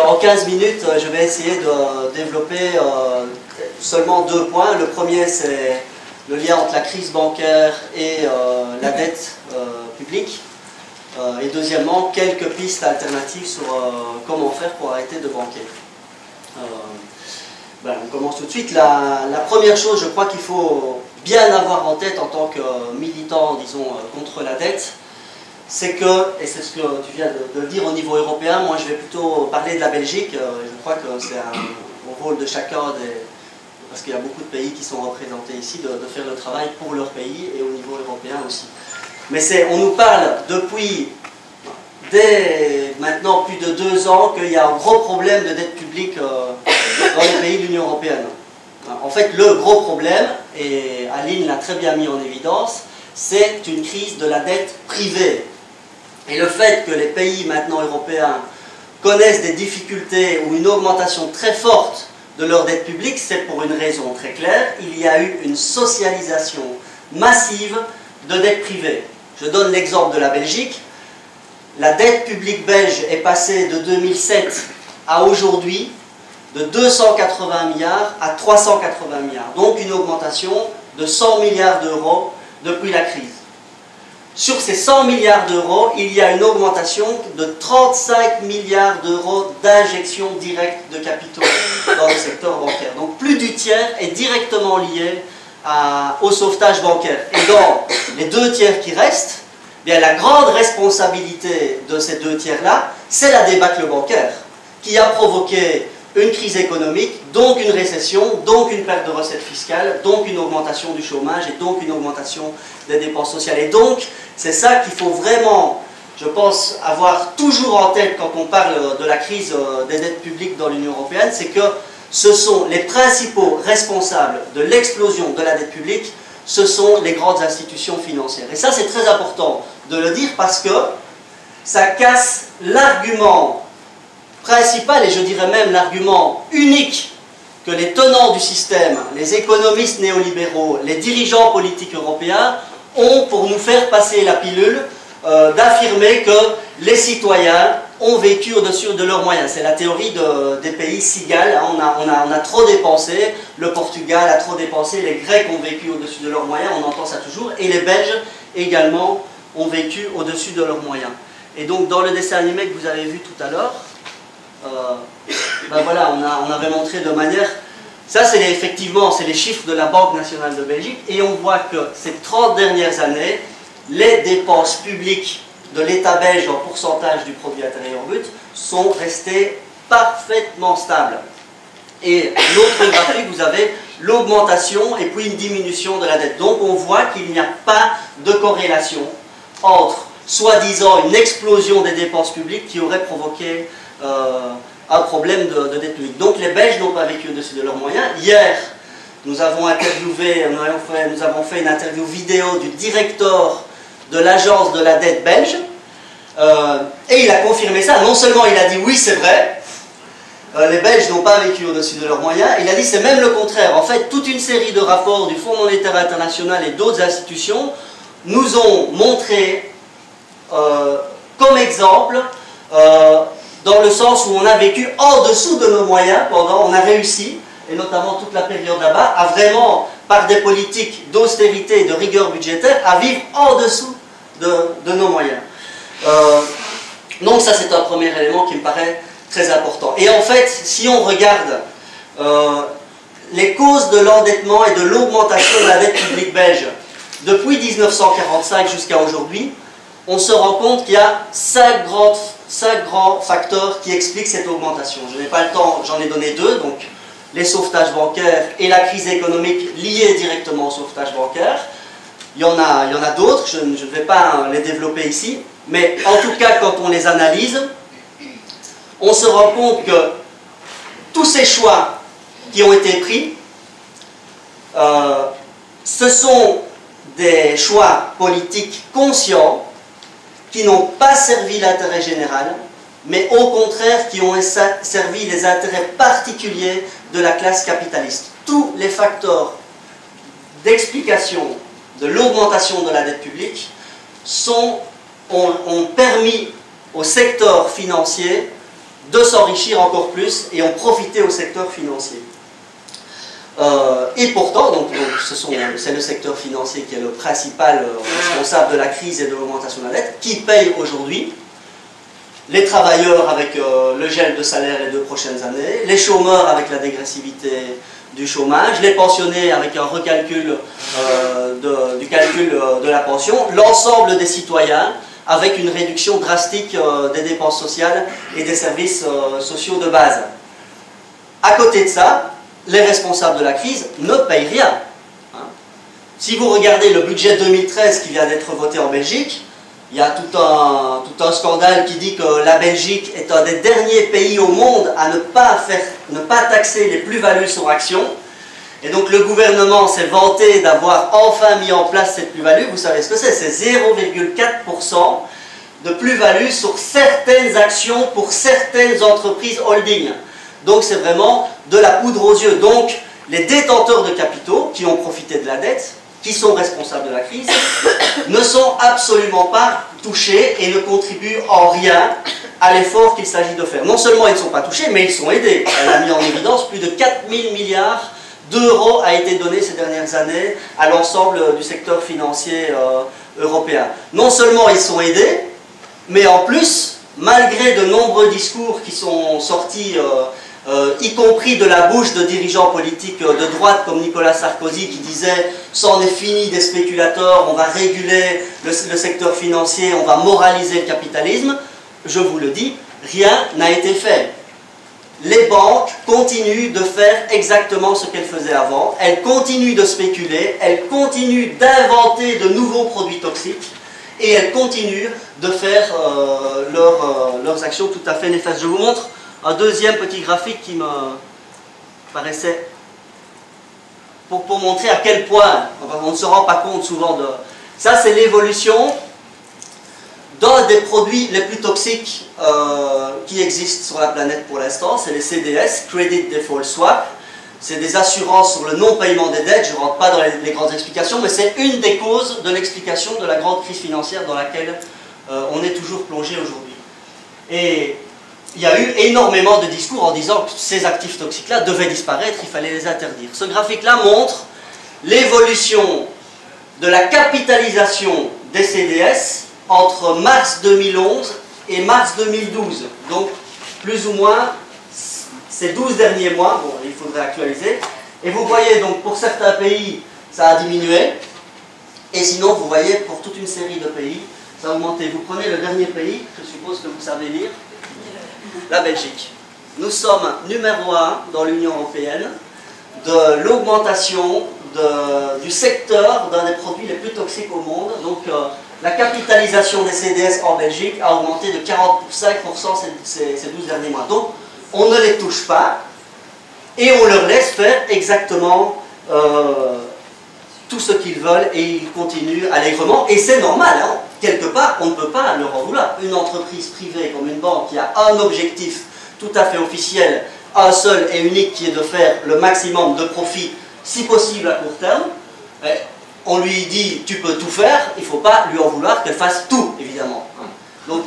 En 15 minutes, je vais essayer de développer seulement 2 points. Le premier, c'est le lien entre la crise bancaire et la dette publique. Et deuxièmement, quelques pistes alternatives sur comment faire pour arrêter de banquer. On commence tout de suite. La première chose, je crois qu'il faut bien avoir en tête en tant que militant, disons, contre la dette, c'est que, et c'est ce que tu viens de dire au niveau européen, moi je vais plutôt parler de la Belgique. Je crois que c'est au rôle de chacun, parce qu'il y a beaucoup de pays qui sont représentés ici, de faire le travail pour leur pays et au niveau européen aussi. Mais on nous parle depuis dès maintenant plus de 2 ans qu'il y a un gros problème de dette publique dans les pays de l'Union européenne. En fait, le gros problème, et Aline l'a très bien mis en évidence, c'est une crise de la dette privée. Et le fait que les pays maintenant européens connaissent des difficultés ou une augmentation très forte de leur dette publique, c'est pour une raison très claire. Il y a eu une socialisation massive de dette privée. Je donne l'exemple de la Belgique. La dette publique belge est passée de 2007 à aujourd'hui de 280 milliards à 380 milliards. Donc une augmentation de 100 milliards d'euros depuis la crise. Sur ces 100 milliards d'euros, il y a une augmentation de 35 milliards d'euros d'injection directe de capitaux dans le secteur bancaire. Donc plus du tiers est directement lié au sauvetage bancaire. Et dans les 2 tiers qui restent, bien, la grande responsabilité de ces 2 tiers-là, c'est la débâcle bancaire, qui a provoqué une crise économique, donc une récession, donc une perte de recettes fiscales, donc une augmentation du chômage et donc une augmentation des dépenses sociales. Et donc, c'est ça qu'il faut vraiment, je pense, avoir toujours en tête quand on parle de la crise des dettes publiques dans l'Union européenne, c'est que ce sont les principaux responsables de l'explosion de la dette publique, ce sont les grandes institutions financières. Et ça, c'est très important de le dire parce que ça casse l'argument principal, et je dirais même l'argument unique que les tenants du système, les économistes néolibéraux, les dirigeants politiques européens ont pour nous faire passer la pilule d'affirmer que les citoyens ont vécu au-dessus de leurs moyens. C'est la théorie des pays cigales. On a trop dépensé, le Portugal a trop dépensé, les Grecs ont vécu au-dessus de leurs moyens, on entend ça toujours, et les Belges également ont vécu au-dessus de leurs moyens. Et donc dans le dessin animé que vous avez vu tout à l'heure, voilà, on avait montré de manière... Ça, effectivement, c'est les chiffres de la Banque nationale de Belgique, et on voit que ces 30 dernières années, les dépenses publiques de l'État belge en pourcentage du produit intérieur brut sont restées parfaitement stables. Et l'autre graphique, vous avez l'augmentation et puis une diminution de la dette. Donc on voit qu'il n'y a pas de corrélation entre, soi-disant, une explosion des dépenses publiques qui aurait provoqué un problème de dette publique. Donc les Belges n'ont pas vécu au-dessus de leurs moyens. Hier, nous avons fait une interview vidéo du directeur de l'agence de la dette belge, et il a confirmé ça. Non seulement il a dit oui, c'est vrai, les Belges n'ont pas vécu au-dessus de leurs moyens, il a dit c'est même le contraire. En fait, toute une série de rapports du Fonds monétaire international et d'autres institutions nous ont montré comme exemple dans le sens où on a vécu en dessous de nos moyens on a réussi, et notamment toute la période là-bas, à vraiment, par des politiques d'austérité et de rigueur budgétaire, à vivre en dessous de nos moyens. Donc ça, c'est un premier élément qui me paraît très important. Et en fait, si on regarde les causes de l'endettement et de l'augmentation de la dette publique belge depuis 1945 jusqu'à aujourd'hui, on se rend compte qu'il y a 5 grands facteurs qui expliquent cette augmentation. Je n'ai pas le temps, j'en ai donné 2, donc les sauvetages bancaires et la crise économique liée directement au sauvetage bancaire. Il y en a d'autres, je ne vais pas les développer ici, mais en tout cas, quand on les analyse, on se rend compte que tous ces choix qui ont été pris, ce sont des choix politiques conscients qui n'ont pas servi l'intérêt général, mais au contraire qui ont servi les intérêts particuliers de la classe capitaliste. Tous les facteurs d'explication de l'augmentation de la dette publique ont permis au secteur financier de s'enrichir encore plus et ont profité au secteur financier. Et pourtant, c'est le secteur financier qui est le principal responsable de la crise et de l'augmentation de la dette, qui paye aujourd'hui les travailleurs avec le gel de salaire les 2 prochaines années, les chômeurs avec la dégressivité du chômage, les pensionnés avec un recalcul du calcul de la pension, l'ensemble des citoyens avec une réduction drastique des dépenses sociales et des services sociaux de base. À côté de ça, les responsables de la crise ne payent rien. Si vous regardez le budget 2013 qui vient d'être voté en Belgique, il y a tout un scandale qui dit que la Belgique est un des derniers pays au monde à ne pas taxer les plus-values sur actions. Et donc le gouvernement s'est vanté d'avoir enfin mis en place cette plus-value. Vous savez ce que c'est 0,4% de plus-value sur certaines actions pour certaines entreprises holding. Donc c'est vraiment de la poudre aux yeux. Donc les détenteurs de capitaux qui ont profité de la dette, qui sont responsables de la crise, ne sont absolument pas touchés et ne contribuent en rien à l'effort qu'il s'agit de faire. Non seulement ils ne sont pas touchés, mais ils sont aidés. Elle a mis en évidence plus de 4 000 milliards d'euros a été donné ces dernières années à l'ensemble du secteur financier européen. Non seulement ils sont aidés, mais en plus, malgré de nombreux discours qui sont sortis y compris de la bouche de dirigeants politiques de droite comme Nicolas Sarkozy qui disait « c'en est fini des spéculateurs, on va réguler le secteur financier, on va moraliser le capitalisme », je vous le dis, rien n'a été fait. Les banques continuent de faire exactement ce qu'elles faisaient avant, elles continuent de spéculer, elles continuent d'inventer de nouveaux produits toxiques et elles continuent de faire leurs actions tout à fait néfastes. Je vous montre un deuxième petit graphique qui me paraissait pour montrer à quel point on ne se rend pas compte souvent de... Ça, c'est l'évolution d'un des produits les plus toxiques qui existent sur la planète pour l'instant. C'est les CDS, Credit Default Swap. C'est des assurances sur le non-paiement des dettes. Je ne rentre pas dans les grandes explications, mais c'est une des causes de l'explication de la grande crise financière dans laquelle on est toujours plongé aujourd'hui. Et il y a eu énormément de discours en disant que ces actifs toxiques-là devaient disparaître, il fallait les interdire. Ce graphique-là montre l'évolution de la capitalisation des CDS entre mars 2011 et mars 2012. Donc, plus ou moins, ces 12 derniers mois, bon, il faudrait actualiser. Et vous voyez, donc, pour certains pays, ça a diminué. Et sinon, vous voyez, pour toute une série de pays, ça a augmenté. Vous prenez le dernier pays, je suppose que vous savez lire. La Belgique. Nous sommes numéro 1 dans l'Union européenne de l'augmentation du secteur d'un des produits les plus toxiques au monde. Donc la capitalisation des CDS en Belgique a augmenté de 45% ces 12 derniers mois. Donc on ne les touche pas et on leur laisse faire exactement tout ce qu'ils veulent et ils continuent allègrement. Et c'est normal, hein. Quelque part, on ne peut pas leur en vouloir. Une entreprise privée comme une banque qui a un objectif tout à fait officiel, un seul et unique, qui est de faire le maximum de profit, si possible à court terme, on lui dit tu peux tout faire, il ne faut pas lui en vouloir qu'elle fasse tout, évidemment. Donc,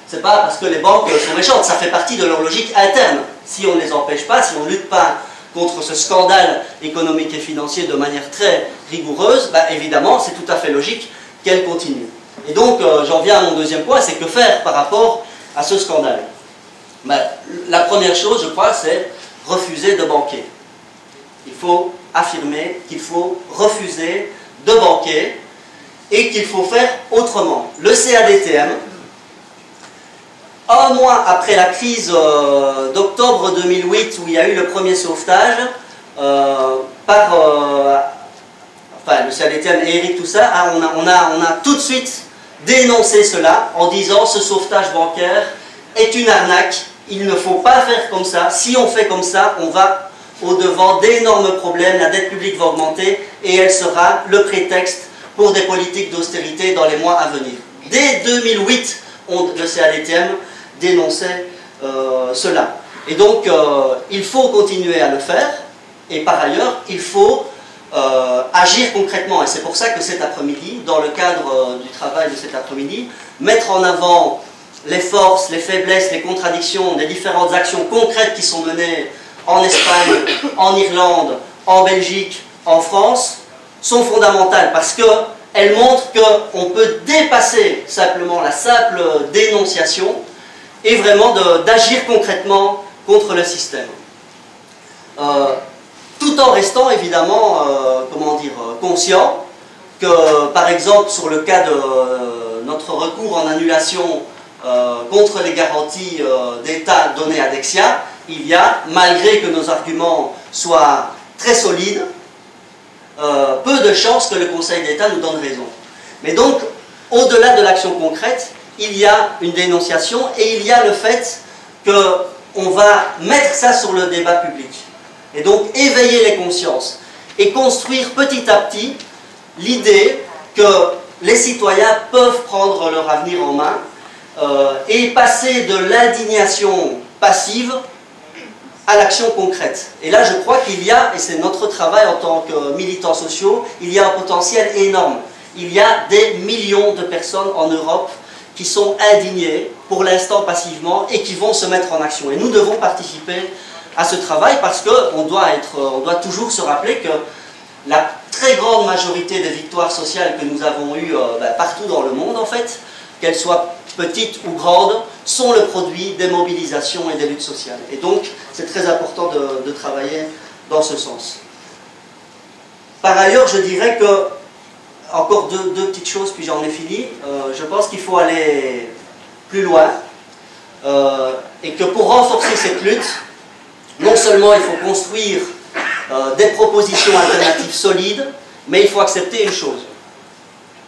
c'est pas parce que les banques sont méchantes, ça fait partie de leur logique interne. Si on ne les empêche pas, si on ne lutte pas contre ce scandale économique et financier de manière très rigoureuse, bah, évidemment, c'est tout à fait logique qu'elle continue. Et donc, j'en viens à mon deuxième point, c'est que faire par rapport à ce scandale. Ben, la première chose, je crois, c'est refuser de banquer. Il faut affirmer qu'il faut refuser de banquer et qu'il faut faire autrement. Le CADTM, un mois après la crise d'octobre 2008, où il y a eu le premier sauvetage, le CADTM et Eric, tout ça, on a tout de suite dénoncer cela en disant ce sauvetage bancaire est une arnaque, il ne faut pas faire comme ça, si on fait comme ça, on va au-devant d'énormes problèmes, la dette publique va augmenter et elle sera le prétexte pour des politiques d'austérité dans les mois à venir. Dès 2008, le CADTM dénonçait cela. Et donc, il faut continuer à le faire et par ailleurs, il faut agir concrètement, et c'est pour ça que cet après-midi, dans le cadre du travail de cet après-midi, mettre en avant les forces, les faiblesses, les contradictions des différentes actions concrètes qui sont menées en Espagne, en Irlande, en Belgique, en France, sont fondamentales parce qu'elles montrent qu'on peut dépasser simplement la simple dénonciation et vraiment d'agir concrètement contre le système. Tout en restant évidemment, conscient que, par exemple, sur le cas de notre recours en annulation contre les garanties d'État données à Dexia, il y a, malgré que nos arguments soient très solides, peu de chances que le Conseil d'État nous donne raison. Mais donc, au-delà de l'action concrète, il y a une dénonciation et il y a le fait qu'on va mettre ça sur le débat public. Et donc, éveiller les consciences et construire petit à petit l'idée que les citoyens peuvent prendre leur avenir en main et passer de l'indignation passive à l'action concrète. Et là, je crois qu'il y a, et c'est notre travail en tant que militants sociaux, il y a un potentiel énorme. Il y a des millions de personnes en Europe qui sont indignées, pour l'instant passivement, et qui vont se mettre en action. Et nous devons participer à ce travail parce qu'on doit toujours se rappeler que la très grande majorité des victoires sociales que nous avons eues partout dans le monde, en fait, qu'elles soient petites ou grandes, sont le produit des mobilisations et des luttes sociales. Et donc, c'est très important de travailler dans ce sens. Par ailleurs, je dirais que, encore deux petites choses, puis j'en ai fini, je pense qu'il faut aller plus loin, et que pour renforcer cette lutte, non seulement il faut construire des propositions alternatives solides, mais il faut accepter une chose.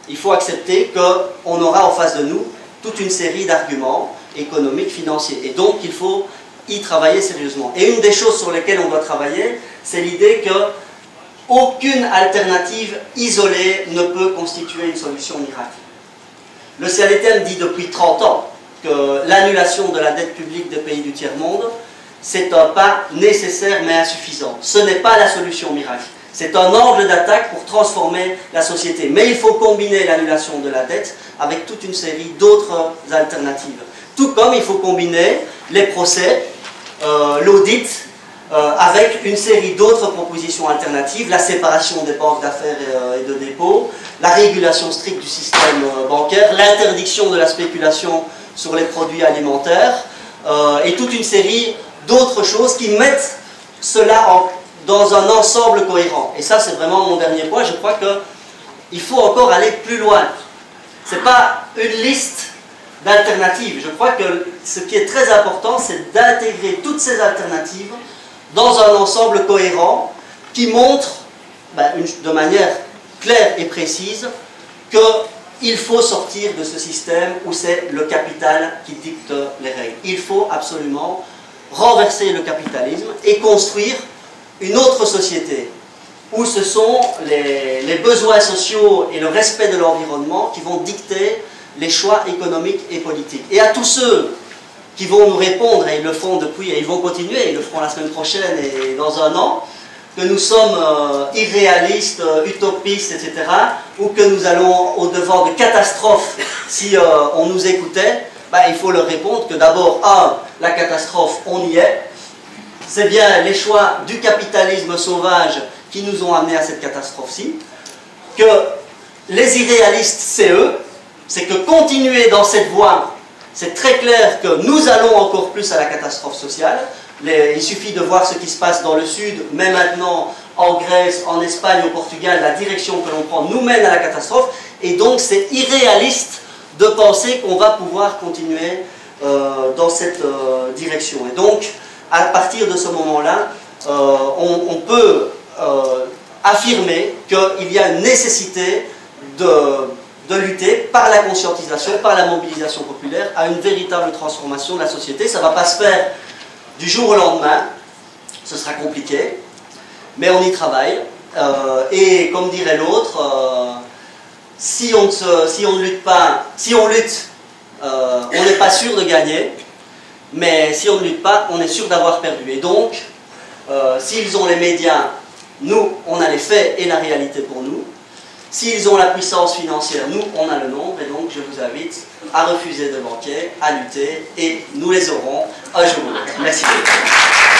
Il faut accepter qu'on aura en face de nous toute une série d'arguments économiques, financiers. Et donc, il faut y travailler sérieusement. Et une des choses sur lesquelles on doit travailler, c'est l'idée qu'aucune alternative isolée ne peut constituer une solution miracle. Le CLTM dit depuis 30 ans que l'annulation de la dette publique des pays du tiers-monde, c'est un pas nécessaire mais insuffisant. Ce n'est pas la solution miracle. C'est un angle d'attaque pour transformer la société. Mais il faut combiner l'annulation de la dette avec toute une série d'autres alternatives. Tout comme il faut combiner les procès, l'audit, avec une série d'autres propositions alternatives, la séparation des banques d'affaires et de dépôts, la régulation stricte du système bancaire, l'interdiction de la spéculation sur les produits alimentaires, et toute une série d'autres choses qui mettent cela dans un ensemble cohérent. Et ça, c'est vraiment mon dernier point. Je crois qu'il faut encore aller plus loin. Ce n'est pas une liste d'alternatives. Je crois que ce qui est très important, c'est d'intégrer toutes ces alternatives dans un ensemble cohérent qui montre de manière claire et précise qu'il faut sortir de ce système où c'est le capital qui dicte les règles. Il faut absolument renverser le capitalisme et construire une autre société où ce sont les besoins sociaux et le respect de l'environnement qui vont dicter les choix économiques et politiques. Et à tous ceux qui vont nous répondre, et ils le font depuis, et ils vont continuer, ils le feront la semaine prochaine et dans un an, que nous sommes irréalistes, utopistes, etc., ou que nous allons au-devant de catastrophes si on nous écoutait, il faut leur répondre que d'abord, la catastrophe, on y est. C'est bien les choix du capitalisme sauvage qui nous ont amenés à cette catastrophe-ci. Que les irréalistes, c'est eux. C'est que continuer dans cette voie, c'est très clair que nous allons encore plus à la catastrophe sociale. Il suffit de voir ce qui se passe dans le sud, mais maintenant en Grèce, en Espagne, au Portugal, la direction que l'on prend nous mène à la catastrophe. Et donc c'est irréaliste de penser qu'on va pouvoir continuer dans cette direction. Et donc, à partir de ce moment-là, on peut affirmer qu'il y a une nécessité de lutter par la conscientisation, par la mobilisation populaire, à une véritable transformation de la société. Ça ne va pas se faire du jour au lendemain, ce sera compliqué, mais on y travaille. Et comme dirait l'autre, si on ne lutte pas, si on lutte, on n'est pas sûr de gagner, mais si on ne lutte pas, on est sûr d'avoir perdu. Et donc, s'ils ont les médias, nous, on a les faits et la réalité pour nous. S'ils ont la puissance financière, nous, on a le nombre, et donc je vous invite à refuser de banquer, à lutter, et nous les aurons un jour ou l'autre. Merci beaucoup.